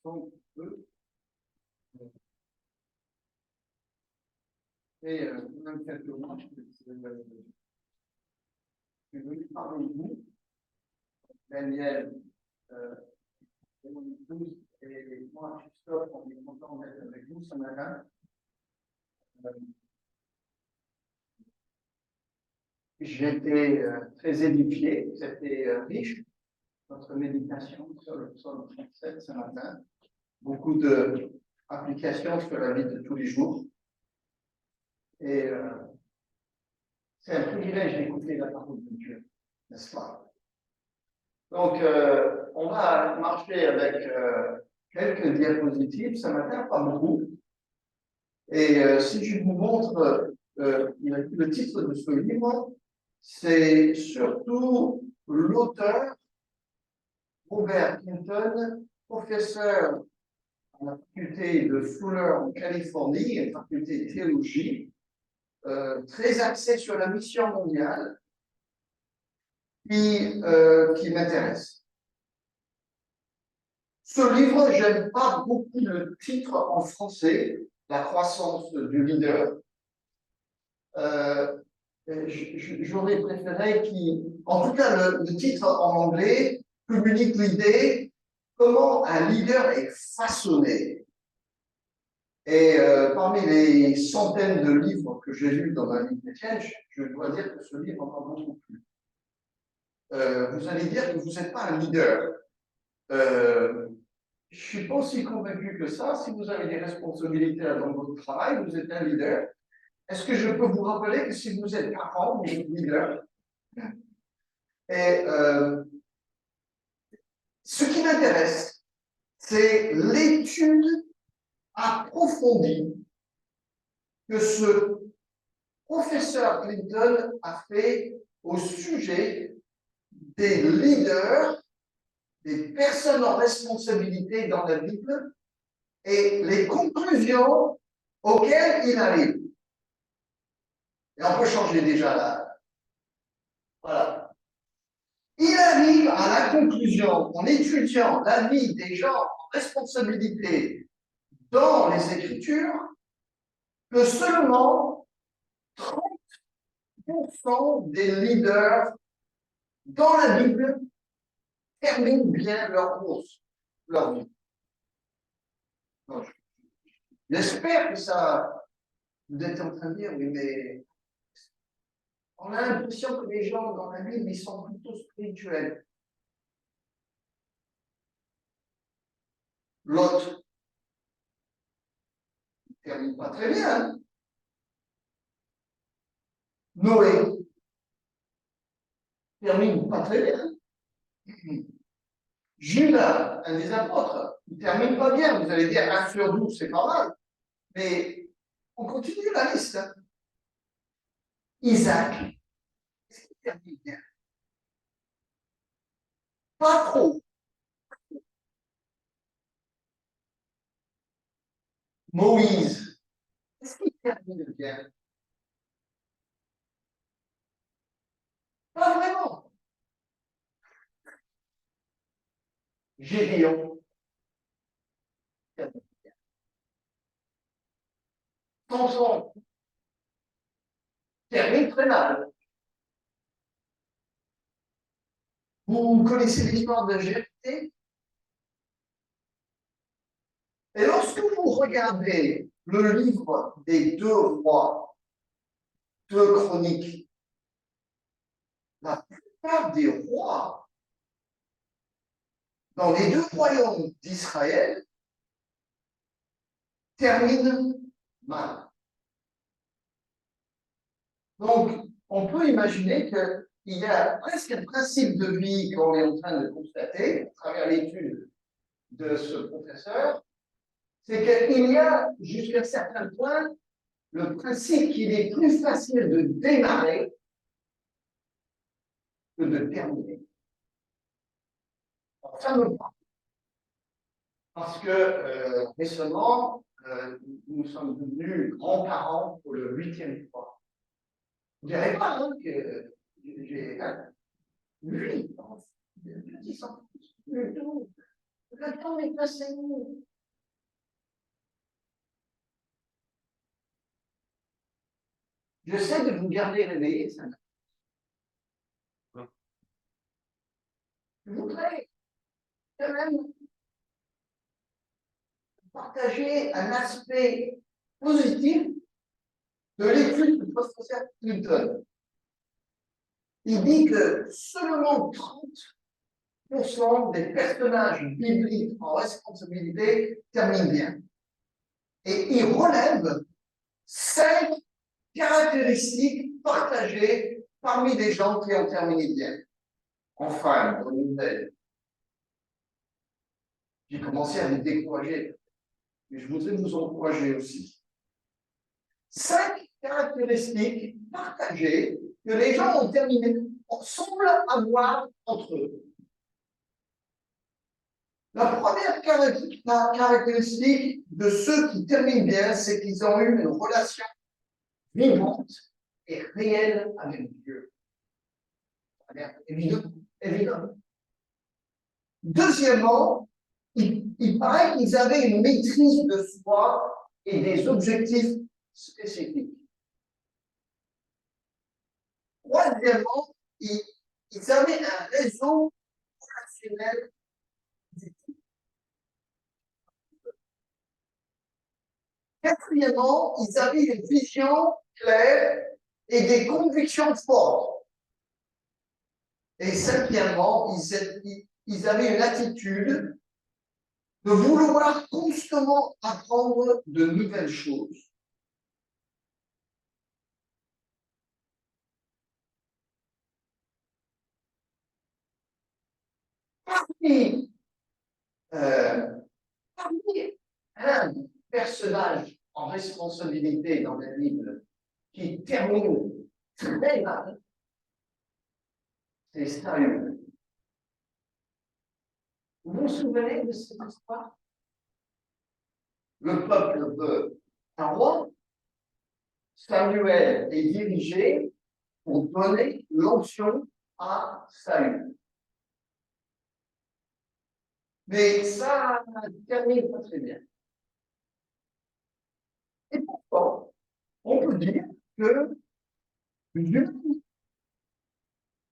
son peu. Et même quelques mois, je suis venu parmi vous, Daniel, et mon épouse, et moi, Christophe, on est content d'être avec vous ce matin. J'ai été très édifié, c'était riche, notre méditation sur le psaume 37 ce matin. Beaucoup d'applications sur la vie de tous les jours. Et c'est un privilège d'écouter la parole de Dieu, n'est-ce pas? Donc, on va marcher avec quelques diapositives ce matin, pas beaucoup. Et si je vous montre le titre de ce livre, c'est surtout l'auteur, Robert Clinton, professeur à la faculté de Fuller en Californie, une faculté de théologie, très axé sur la mission mondiale, qui m'intéresse. Ce livre, j'aime pas beaucoup le titre en français, La croissance du leader. J'aurais préféré en tout cas, le titre en anglais communique l'idée comment un leader est façonné. Et parmi les centaines de livres que j'ai lus dans ma vie chrétienne, je dois dire que ce livre m'a beaucoup plu. Vous allez dire que vous n'êtes pas un leader. Je ne suis pas aussi convaincu que ça. Si vous avez des responsabilités dans votre travail, vous êtes un leader. Est-ce que je peux vous rappeler que si vous êtes parent, vous êtes leader? Et ce qui m'intéresse, c'est l'étude approfondie que ce professeur Clinton a fait au sujet des leaders, des personnes en responsabilité dans la Bible et les conclusions auxquelles il arrive. Et on peut changer déjà là. Voilà. Il arrive à la conclusion, en étudiant la vie des gens en responsabilité dans les Écritures, que seulement 30% des leaders dans la Bible terminent bien leur course, leur vie. J'espère que ça, vous êtes en train de dire, oui, mais on a l'impression que les gens dans la Bible, ils sont plutôt spirituels. L'autre ne termine pas très bien. Noé termine pas très bien. Judas, un des apôtres, il ne termine pas bien. Vous allez dire 1 sur 12, c'est pas mal. Mais on continue la liste. Isaac, est-ce qu'il termine bien? Pas trop. Moïse, est-ce qu'il termine bien? Pas vraiment. Gédéon, termine bien. Samson, termine très mal. Vous connaissez l'histoire de Jephthé? Et lorsque vous regardez le livre des 2 rois, 2 chroniques, la plupart des rois dans les 2 royaumes d'Israël terminent mal. Donc, on peut imaginer qu'il y a presque un principe de vie qu'on est en train de constater à travers l'étude de ce professeur, c'est qu'il y a jusqu'à un certain point le principe qu'il est plus facile de démarrer que de terminer. Alors, ça me parle. Parce que récemment, nous sommes devenus grands-parents pour le 8e fois. Vous ne direz pas hein, que j'ai 8 ans, 10 ans, 12, Attends, mais passez-nous. J'essaie de vous garder réveillés, ça. Je voudrais quand même partager un aspect positif de l'étude de professeur Clinton. Il dit que seulement 30% des personnages bibliques en responsabilité terminent bien. Et il relève 5 caractéristiques partagées parmi les gens qui ont terminé bien. Enfin, une bonne nouvelle. J'ai commencé à me décourager, mais je voudrais vous encourager aussi. 5 caractéristiques partagées que les gens ont terminé, semblent avoir entre eux. La première caractéristique de ceux qui terminent bien, c'est qu'ils ont eu une relation vivante et réelle avec Dieu. Évidemment. Deuxièmement, il paraît qu'ils avaient une maîtrise de soi et des objectifs spécifiques. Troisièmement, ils avaient un réseau relationnel. Quatrièmement, ils avaient une vision claire et des convictions fortes. Et cinquièmement, ils avaient une attitude de vouloir constamment apprendre de nouvelles choses. Parmi un personnage en responsabilité dans la Bible qui termine très mal, c'est Saül. Vous vous souvenez de cette histoire? Le peuple veut un roi. Samuel est dirigé pour donner l'onction à Saül. Mais ça ne termine pas très bien. Et pourtant, on peut dire que Dieu,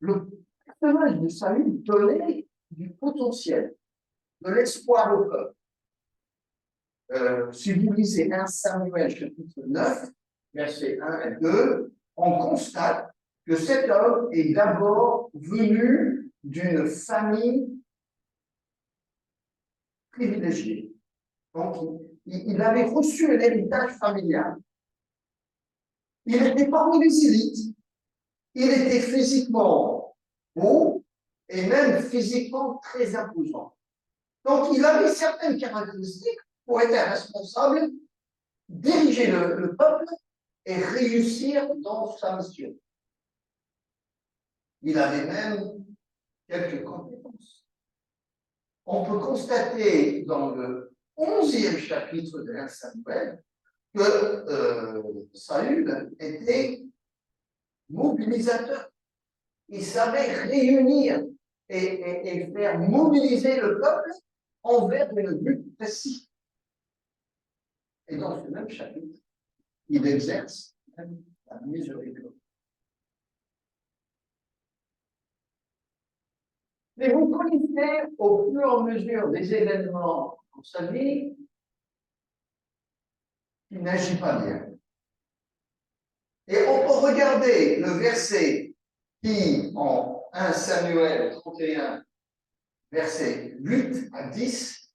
le personnage de Saül donnait du potentiel, de l'espoir au peuple. Si vous lisez 1 Samuel chapitre 9, versets 1 et 2, on constate que cet homme est d'abord venu d'une famille privilégiée. Donc, il avait reçu un héritage familial. Il était parmi les élites. Il était physiquement beau et même physiquement très imposant. Donc, il avait certaines caractéristiques pour être un responsable, diriger le peuple et réussir dans sa mission. Il avait même quelques compétences. On peut constater dans le 11e chapitre de 1 Samuel que Saül était mobilisateur. Il savait réunir et faire mobiliser le peuple envers un but précis. Et dans ce même chapitre, il exerce la miséricorde. Mais vous connaissez au fur et à mesure des événements dans sa vie, il n'agit pas bien. Et on peut regarder le verset qui, en 1 Samuel 31, versets 8 à 10,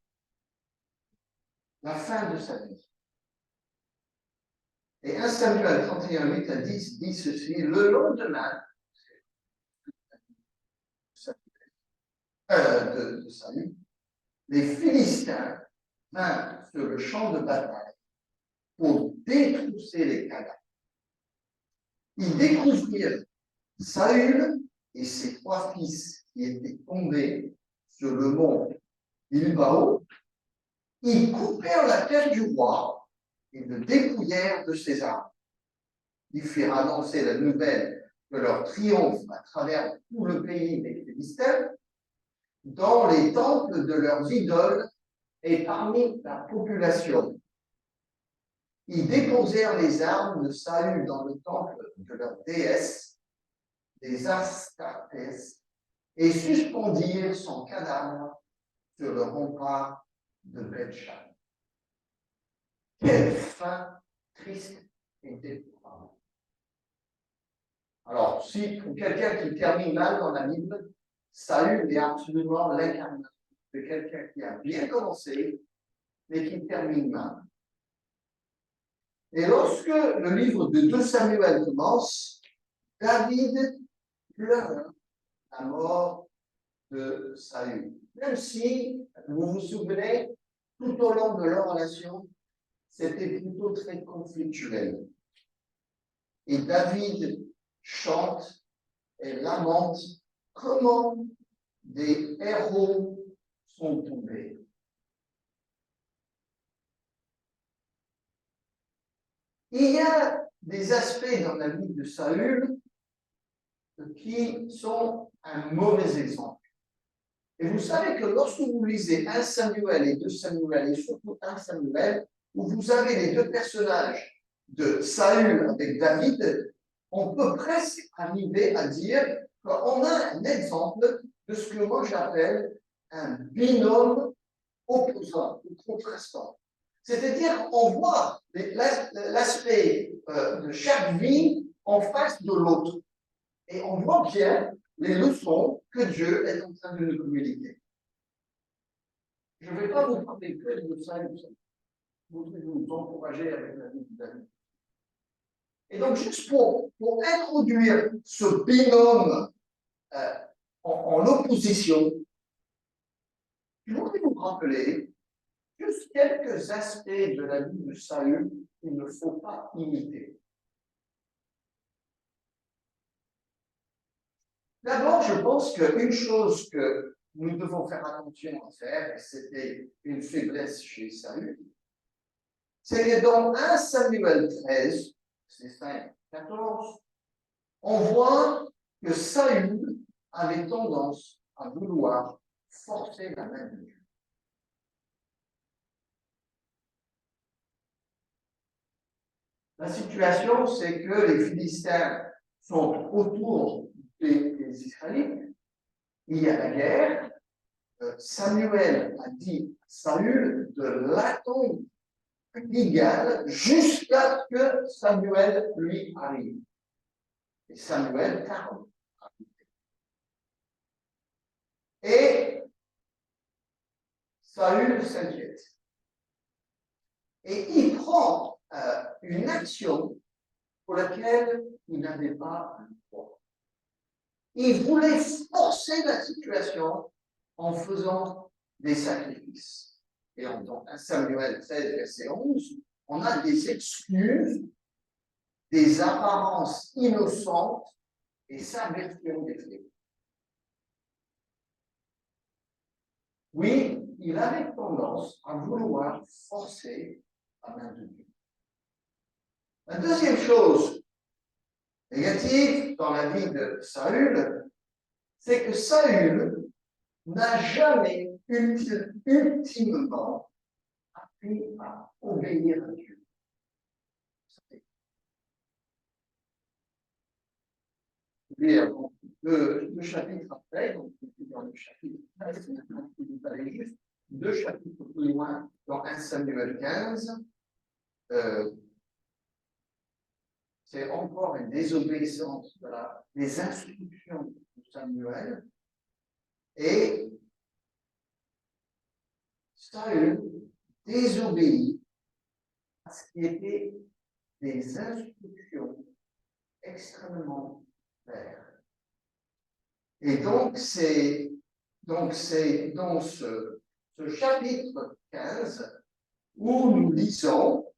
la fin de sa vie. Et 1 Samuel 31, 8 à 10 dit ceci: le lendemain de Saül, les Philistins vinrent sur le champ de bataille pour détrousser les cadavres. Ils découvrirent Saül et ses 3 fils qui étaient tombés sur le mont Gilboa. Ils coupèrent la tête du roi et le dépouillèrent de ses armes. Ils firent annoncer la nouvelle de leur triomphe à travers tout le pays des Philistins. Dans les temples de leurs idoles, et parmi la population. Ils déposèrent les armes de Saül dans le temple de leur déesse, des Astartés, et suspendirent son cadavre sur le rempart de Beth-Shan. Quelle fin triste et déplorable. Alors, si pour quelqu'un qui termine mal dans la Bible, Saül est absolument l'incarnation de quelqu'un qui a bien commencé, mais qui termine mal. Et lorsque le livre de 2 Samuel commence, David pleure la mort de Saül. Même si, vous vous souvenez, tout au long de leur relation, c'était plutôt très conflictuel. Et David chante et lamente comment des héros sont tombés. Il y a des aspects dans la vie de Saül qui sont un mauvais exemple. Et vous savez que lorsque vous lisez 1 Samuel et 2 Samuel, et surtout 1 Samuel, où vous avez les deux personnages de Saül avec David, on peut presque arriver à dire qu'on a un exemple de ce que moi j'appelle un binôme opposant ou contrastant. C'est-à-dire qu'on voit l'aspect de chaque vie en face de l'autre. Et on voit bien les leçons que Dieu est en train de nous communiquer. Je ne vais pas vous parler que de ça, vous encourager avec la vie de David. Et donc, juste pour introduire ce binôme en opposition, je voudrais vous rappeler juste quelques aspects de la vie de Saül qu'il ne faut pas imiter. D'abord, je pense qu'une chose que nous devons faire attention à faire, et c'était une faiblesse chez Saül, c'est que dans 1 Samuel 13, c'est 5, 14, on voit que Saül avait tendance à vouloir forcer la main de Dieu. La situation, c'est que les Philistins sont autour des Israélites, il y a la guerre, Samuel a dit à Saül de l'attendre Gilgal jusqu'à ce que Samuel lui arrive. Et Samuel tarde. Et Saül s'inquiète. Et il prend une action pour laquelle il n'avait pas le droit. Il voulait forcer la situation en faisant des sacrifices. Et dans 1 Samuel 13, verset 11, on a des excuses, des apparences innocentes et sa version des faits. Oui, il avait tendance à vouloir forcer la main de Dieu. La deuxième chose négative dans la vie de Saül, c'est que Saül n'a jamais ultimement appris à obéir à Dieu. Le chapitre après, donc dans le chapitre 13, vous allez juste 2 chapitres plus loin, dans 1 Samuel 15, c'est encore une désobéissance des instructions de Samuel. Et Saül désobéit à ce qui était des instructions extrêmement claires. Et donc, c'est dans ce chapitre 15 où nous lisons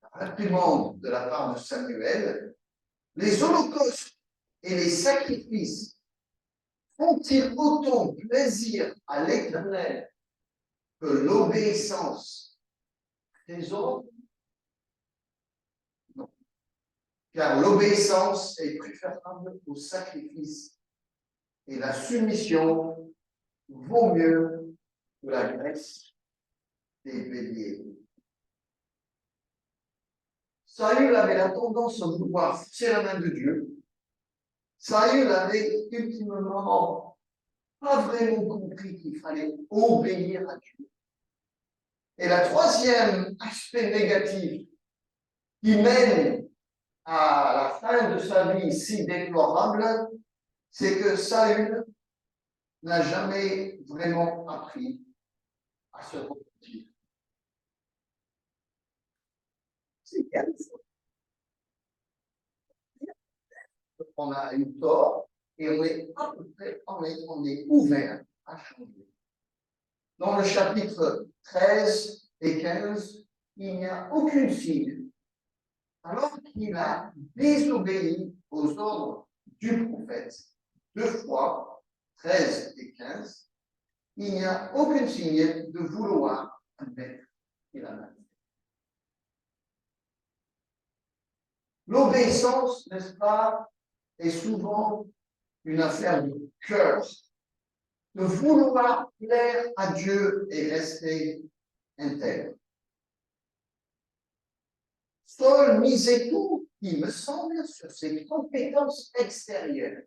la réprimande de la part de Samuel, les holocaustes et les sacrifices font-ils autant plaisir à l'Éternel que l'obéissance des hommes? Non. Car l'obéissance est préférable au sacrifice et la soumission vaut mieux que la graisse des béliers. Saül avait la tendance à vouloir forcer la main de Dieu. Saül avait ultimement pas vraiment compris qu'il fallait obéir à Dieu. Et le troisième aspect négatif qui mène à la fin de sa vie si déplorable, c'est que Saül n'a jamais vraiment appris à se repentir. C'est calme. On a eu tort et on est à peu près, on est ouvert à changer. Dans le chapitre 13 et 15, il n'y a aucune signe, alors qu'il a désobéi aux ordres du prophète 2 fois, 13 et 15, il n'y a aucun signe de vouloir admettre qu'il a mal. L'obéissance, n'est-ce pas, est souvent une affaire de cœur, de vouloir plaire à Dieu et rester intègre. Saul misait tout, il me semble, sur ses compétences extérieures,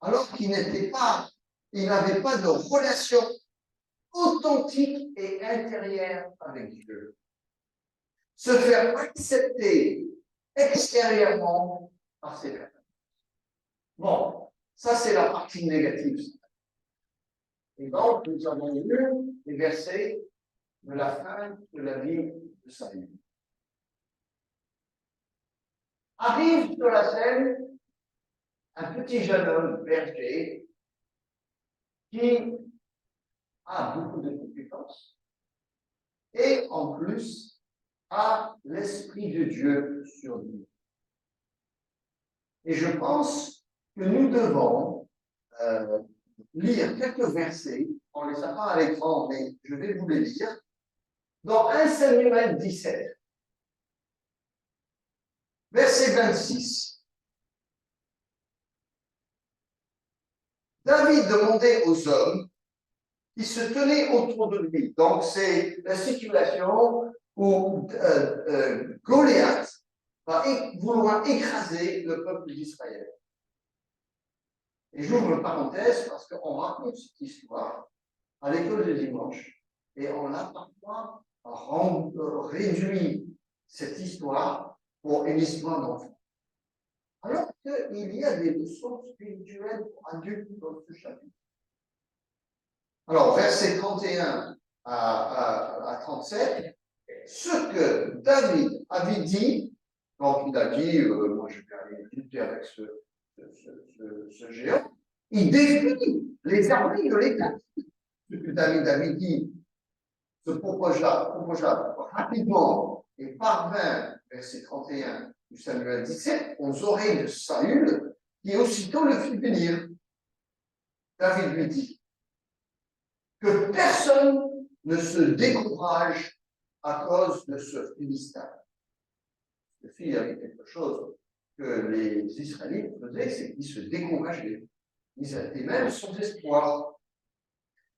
alors qu'il n'avait pas de relation authentique et intérieure avec Dieu. Se faire accepter extérieurement par ses personnes. Bon, ça c'est la partie négative. Et donc, nous avons lu les versets de la fin de la vie de Saül. Arrive sur la scène un petit jeune homme berger qui a beaucoup de compétences et en plus a l'Esprit de Dieu sur lui. Et je pense que nous devons lire quelques versets, on ne les a pas à l'écran, mais je vais vous les lire, dans 1 Samuel 17, verset 26. David demandait aux hommes qui se tenaient autour de lui. Donc, c'est la situation où Goliath va vouloir écraser le peuple d'Israël. Et j'ouvre une parenthèse parce qu'on raconte cette histoire à l'école de dimanche et on a parfois réduit cette histoire pour une histoire d'enfant. Alors qu'il y a des leçons spirituelles pour adultes dans ce chapitre. Alors, versets 31 à 37, ce que David avait dit, donc il a dit, moi je vais aller lutter avec ce géant, il défie les armées de l'État. Ce que David avait dit se propagea rapidement et parvint, verset 31 du Samuel 17, aux oreilles de Saül, qui aussitôt le fit venir. David lui dit que personne ne se décourage à cause de ce Philistin. Il y avait quelque chose que les Israélites faisaient, c'est qu'ils se décourageaient. Ils étaient même sans espoir.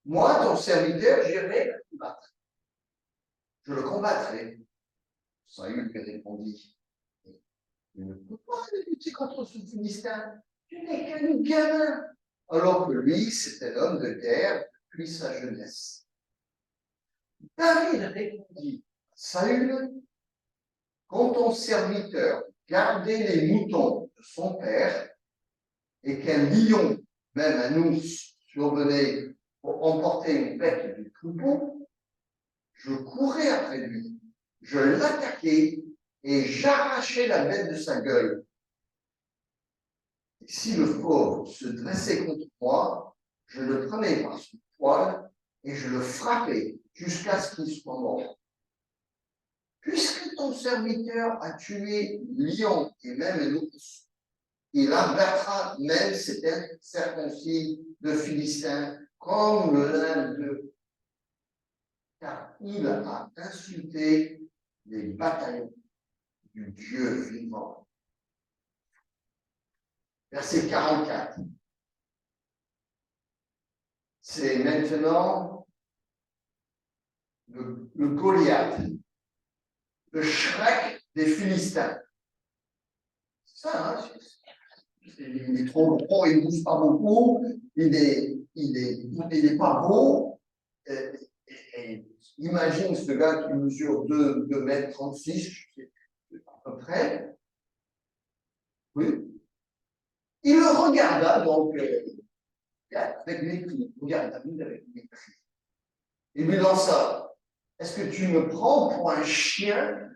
Moi, ton serviteur, j'irai le combattre. Je le combattrai. Saül lui répondit, tu ne peux pas lutter contre ce Philistin. Tu n'es qu'un gamin. Alors que lui, c'était l'homme de guerre depuis sa jeunesse. David répondit, Saül, quand ton serviteur gardait les moutons de son père et qu'un lion, même un ours, survenait pour emporter une bête du troupeau, je courais après lui, je l'attaquais et j'arrachais la bête de sa gueule. Et si le fauve se dressait contre moi, je le prenais par son poil et je le frappais jusqu'à ce qu'il soit mort. Puisque ton serviteur a tué lion et même l'ours, il abattra même cet incirconcis de Philistins comme l'un d'eux, car il a insulté les bataillons du Dieu vivant. Verset 44. c'est maintenant le Goliath, le Shrek des Philistins. C'est ça, hein, il est trop gros, il ne bouge pas beaucoup, il est pas beau. Et imagine ce gars qui mesure 2 mètres 36, à peu près. Oui. Il le regarda donc avec mépris. Regarde David avec mépris. Il lui lança: est-ce que tu me prends pour un chien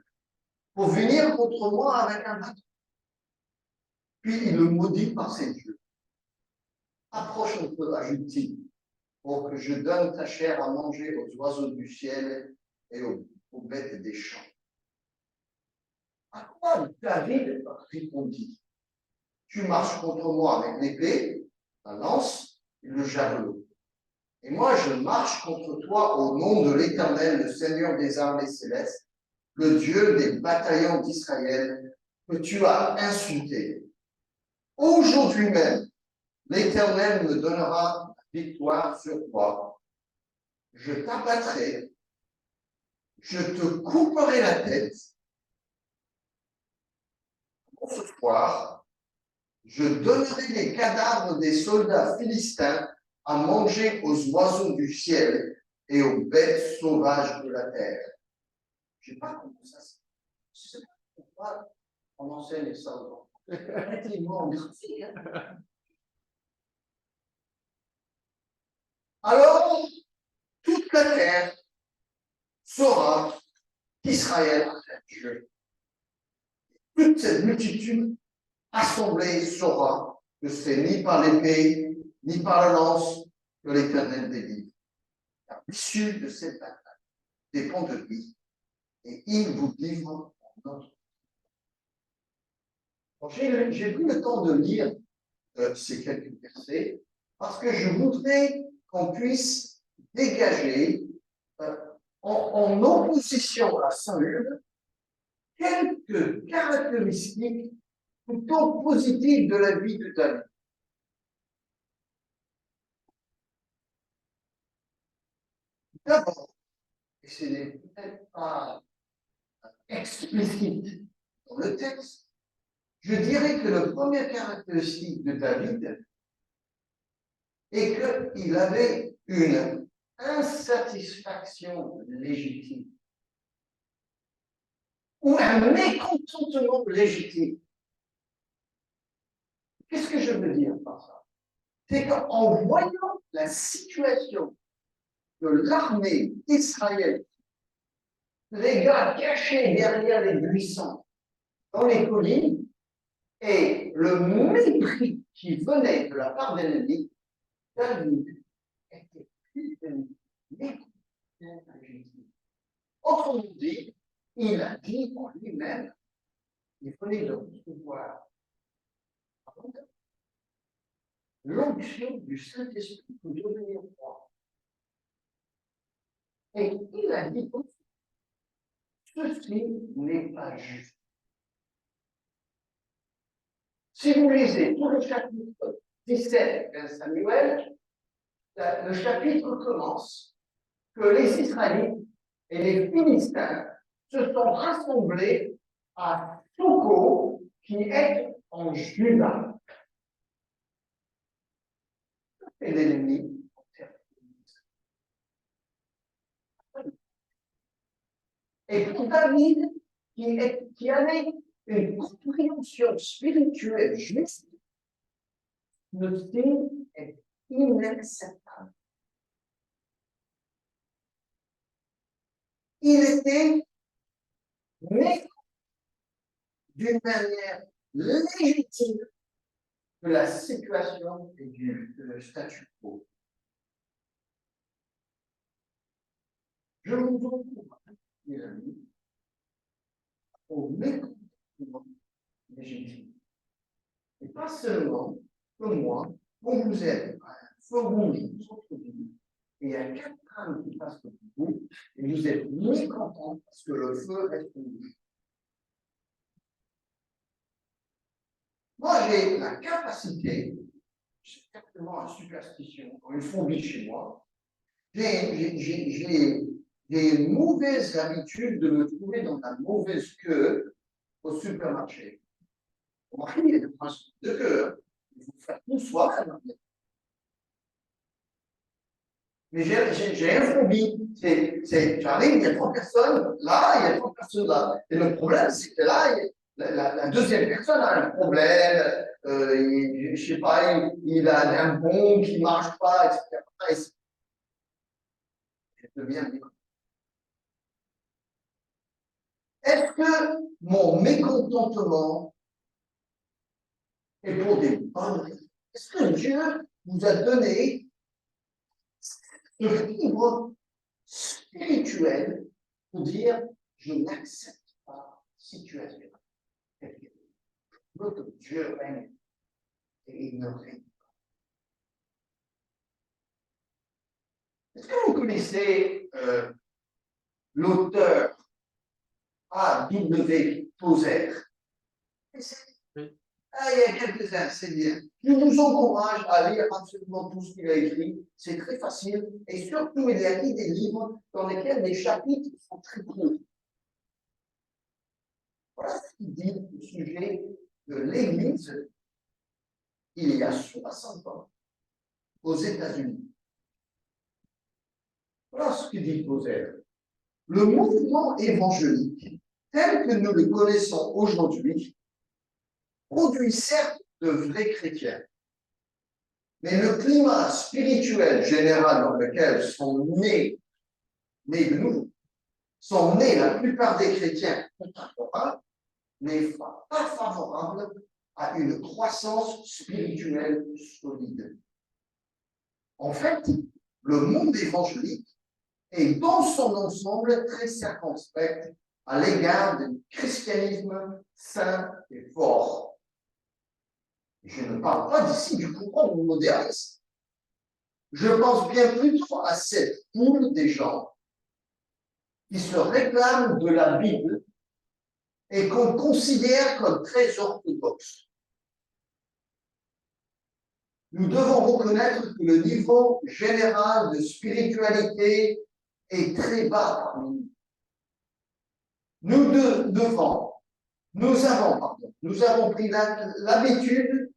pour venir contre moi avec un bâton? Puis il le maudit par ses yeux. Approche un peu, ajoute-t-il, pour que je donne ta chair à manger aux oiseaux du ciel et aux bêtes des champs. À quoi David répondit: tu marches contre moi avec l'épée, la lance et le javelot. Et moi, je marche contre toi au nom de l'Éternel, le Seigneur des armées célestes, le Dieu des bataillons d'Israël, que tu as insulté. Aujourd'hui même, l'Éternel me donnera la victoire sur toi. Je t'abattrai, je te couperai la tête. Pour ce soir, je donnerai les cadavres des soldats philistins à manger aux oiseaux du ciel et aux bêtes sauvages de la terre. Je ne sais pas comment ça se passe. Je ne sais pas pourquoi on enseigne ça aux enfants. Arrêtez-moi en graphique. Alors, toute la terre saura qu'Israël a fait Dieu. Toute cette multitude assemblée saura que c'est ni par l'épée, ni par la lance que l'Éternel délivre. L'issue de cette bataille dépend de lui, et il vous livre en notre. J'ai pris le temps de lire ces quelques versets parce que je voudrais qu'on puisse dégager en opposition à Saül quelques caractéristiques plutôt positives de la vie de David. D'abord, et ce n'est peut-être pas explicite dans le texte, je dirais que la première caractéristique de David est qu'il avait une insatisfaction légitime ou un mécontentement légitime. Qu'est-ce que je veux dire par ça? C'est qu'en voyant la situation de l'armée d'Israël, les gars cachés derrière les buissons, dans les collines, et le mépris qui venait de la part de l'ennemi, David était plus mécontentement légitime. Autrement dit, il a dit en lui-même, il fallait de recevoir l'onction du Saint-Esprit pour devenir roi. Et il a dit, ceci n'est pas juste. Si vous lisez tout le chapitre 17 de Samuel, le chapitre commence que les Israélites et les Philistins se sont rassemblés à Soko, qui est en Juda. Et l'ennemi. Et pour David, qui avait une compréhension spirituelle juste, le signe est inacceptable. Il était né d'une manière légitime de la situation et du statu quo. Je vous encourage, mes amis, au mécontentement légitime. Et pas seulement comme moi, quand vous êtes à un feu rouge au centre-ville, et il y a 4 trains qui passent devant vous, et vous êtes mécontent parce que le feu reste rouge. Moi, j'ai la capacité c'est certainement une superstition, une phobie chez moi. J'ai une mauvaise habitude de me trouver dans la mauvaise queue au supermarché. Remarquez, il y a des principes de queue. Hein. Il faut faire tout soi-même. Mais j'ai un phobie. J'arrive, il y a 3 personnes là, il y a 3 personnes là. Et le problème, c'est que là, la deuxième personne a un problème. Je ne sais pas, il a un pont qui ne marche pas, etc. Et je deviens libre. Est-ce que mon mécontentement est pour des bonnes raisons? Est-ce que Dieu vous a donné ce fibre spirituel pour dire je n'accepte pas la situation? Je veux que Dieu règne et il ne règne pas. Est-ce que vous connaissez l'auteur A.W. Tozer? Il y a quelques-uns, c'est bien. Je vous encourage à lire absolument tout ce qu'il a écrit. C'est très facile. Et surtout, il a écrit des livres dans lesquels les chapitres sont très courts. Voilà ce qu'il dit au sujet de l'Église il y a 60 ans aux États-Unis. Voilà ce que dit Tozer. Le mouvement évangélique, tel que nous le connaissons aujourd'hui, produit certes de vrais chrétiens, mais le climat spirituel général dans lequel sont nés de nouveau, sont nés la plupart des chrétiens contemporains, n'est pas favorable à une croissance spirituelle solide. En fait, le monde évangélique est dans son ensemble très circonspect à l'égard du christianisme saint et fort. Je ne parle pas d'ici du courant moderniste. Je pense bien plutôt à cette foule des gens qui se réclament de la Bible et qu'on considère comme très orthodoxe. Nous devons reconnaître que le niveau général de spiritualité est très bas parmi nous. Nous avons pris l'habitude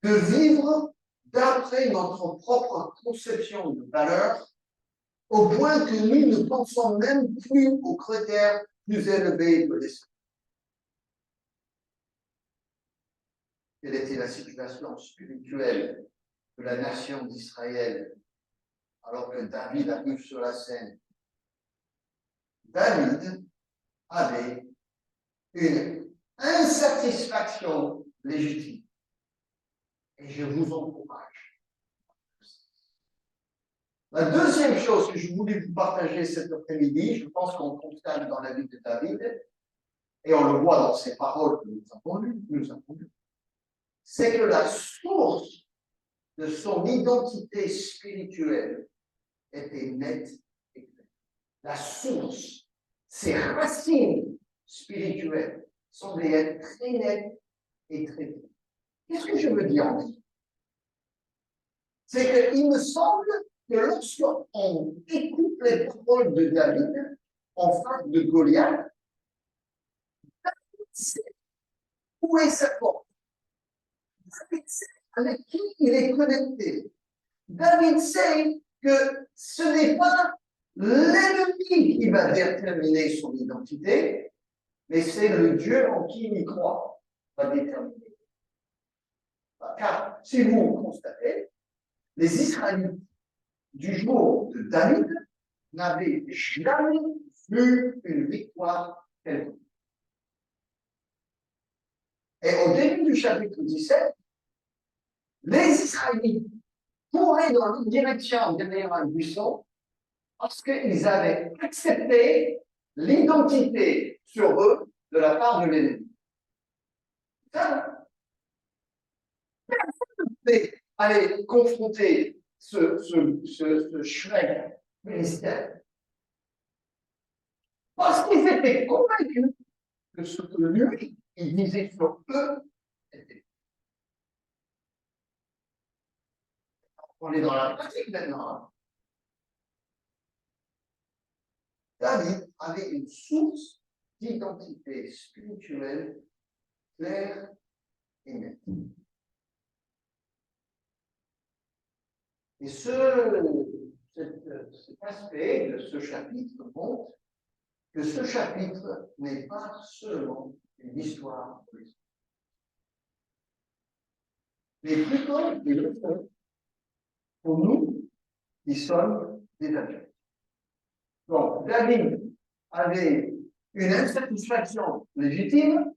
de vivre d'après notre propre conception de valeur, au point que nous ne pensons même plus aux critères plus élevés de l'esprit. Quelle était la situation spirituelle de la nation d'Israël alors que David arrive sur la scène? David avait une insatisfaction légitime. Et je vous encourage. La deuxième chose que je voulais vous partager cet après-midi, je pense qu'on constate dans la vie de David, et on le voit dans ses paroles que nous avons lues, c'est que la source de son identité spirituelle était nette et claire. La source, ses racines spirituelles semblaient être très nettes et très claires. Qu'est-ce que je veux dire en fait? C'est qu'il me semble que lorsqu'on écoute les paroles de David en face de Goliath, David sait où est sa force. David sait avec qui il est connecté. David sait que ce n'est pas l'ennemi qui va déterminer son identité, mais c'est le Dieu en qui il croit qui va déterminer. Car si vous constatez, les Israélites du jour de David n'avaient jamais vu une victoire quelconque. Et au début du chapitre 17, les Israélites couraient dans une direction derrière un buisson parce qu'ils avaient accepté l'identité sur eux de la part de l'ennemi. Aller confronter ce Shrek ministère parce qu'ils étaient convaincus que ce que lui, il disait sur eux, était. On est dans la pratique maintenant. David avait une source d'identité spirituelle claire et nette. Et cet aspect de ce chapitre montre que ce chapitre n'est pas seulement une histoire politique, mais plutôt une leçon pour nous qui sommes des adultes. Donc, David avait une insatisfaction légitime.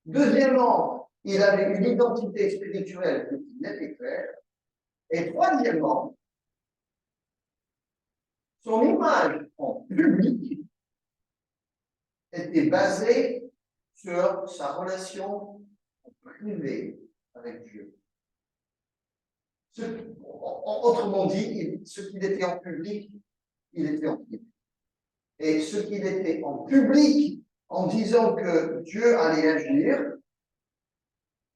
Deuxièmement, il avait une identité spirituelle qui n'était claire. Et troisièmement, son image en public était basée sur sa relation privée avec Dieu. Autrement dit, ce qu'il était en public, il était en privé. Et ce qu'il était en public, en disant que Dieu allait agir,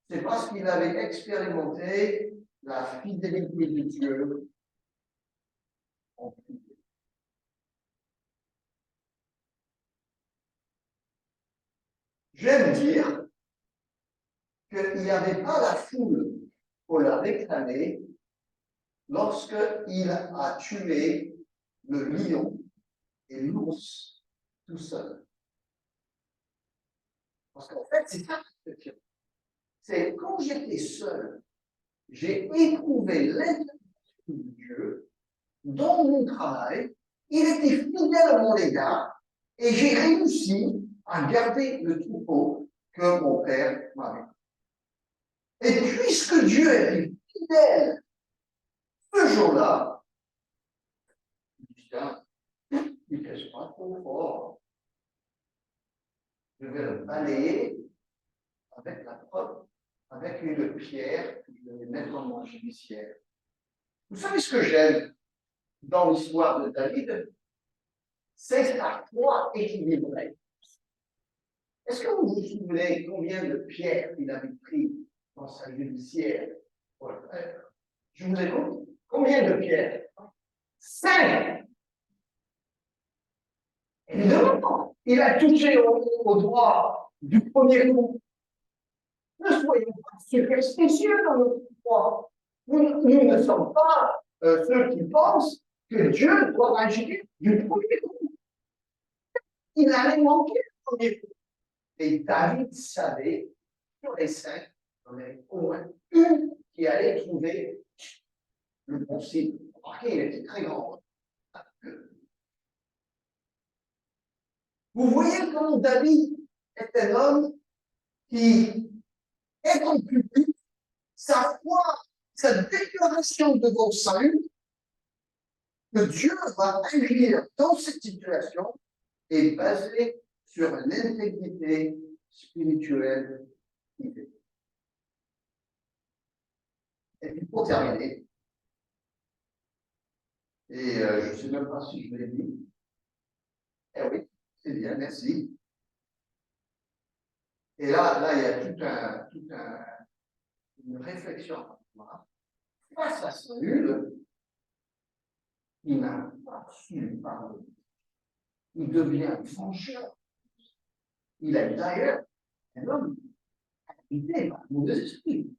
c'est parce qu'il avait expérimenté la fidélité de Dieu en privé. J'aime dire qu'il n'y avait pas la foule pour la réclamer lorsqu'il a tué le lion et l'ours tout seul. Parce qu'en fait, c'est ça que je veux. C'est quand j'étais seul, j'ai éprouvé l'intervention de Dieu dans mon travail, il était fidèle à mon égard, et j'ai réussi à garder le troupeau que mon père m'avait. Et puisque Dieu était fidèle ce jour-là, je dis, tiens, il ne pèse pas trop fort. Je vais le balayer avec la preuve, avec une pierre que je vais mettre dans mon judiciaire. Vous savez ce que j'aime dans l'histoire de David? C'est sa foi équilibrée. Est-ce que vous vous souvenez combien de pierres il avait pris dans sa judiciaire pour le faire? Je vous écoute. Combien de pierres? 5. Évidemment, il a touché au droit du premier coup. Ne soyons pas superstitieux dans notre foi. Nous ne sommes pas ceux qui pensent que Dieu doit agir du premier coup. Il allait manquer le premier coup. Et David savait, sur les 5, il y en avait au moins une qui allait trouver le bon signe. Remarquez, il était très grand. Vous voyez comment David est un homme qui est en public, sa foi, sa déclaration de son salut, que Dieu va agir dans cette situation, est basée sur l'intégrité spirituelle privée. Et puis pour terminer, et je ne sais même pas si je l'ai dit, eh oui, c'est bien, merci. Et là, il y a une réflexion. Face à Saül, il n'a pas su parler. Il devient vengeur. Il est d'ailleurs un homme habité par le mauvais esprit.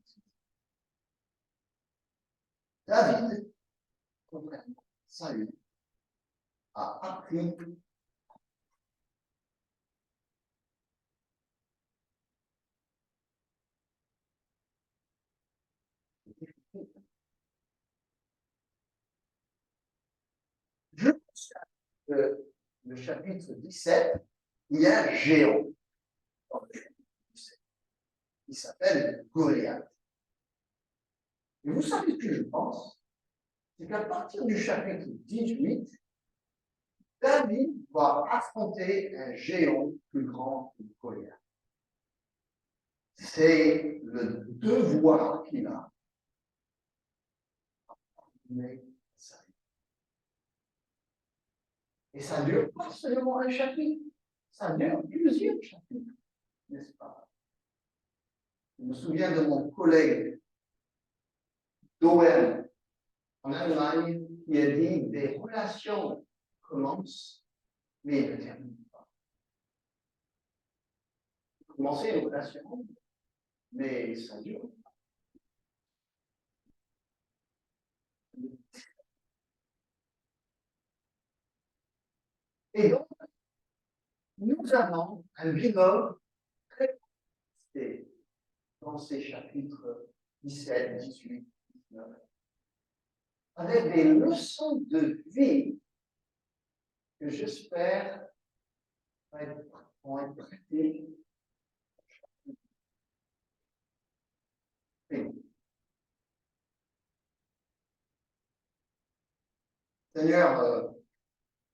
David, contrairement à Saül, a appris je constate que le chapitre 17, il y a un géant dans le chapitre 17. Il s'appelle Goliath. Et vous savez ce que je pense? C'est qu'à partir du chapitre 18, David va affronter un géant plus grand que Goliath. C'est le devoir qu'il a. Et ça ne dure pas seulement un chapitre, ça dure plusieurs chapitres, n'est-ce pas? Je me souviens de mon collègue Dowen en Allemagne qui a dit des relations commencent, mais ne terminent pas. Commencer une relation, mais ça dure. Et donc, nous avons un binôme très compliqué dans ces chapitres 17, 18, 19, avec des leçons de vie que j'espère vont être pratiques. Seigneur,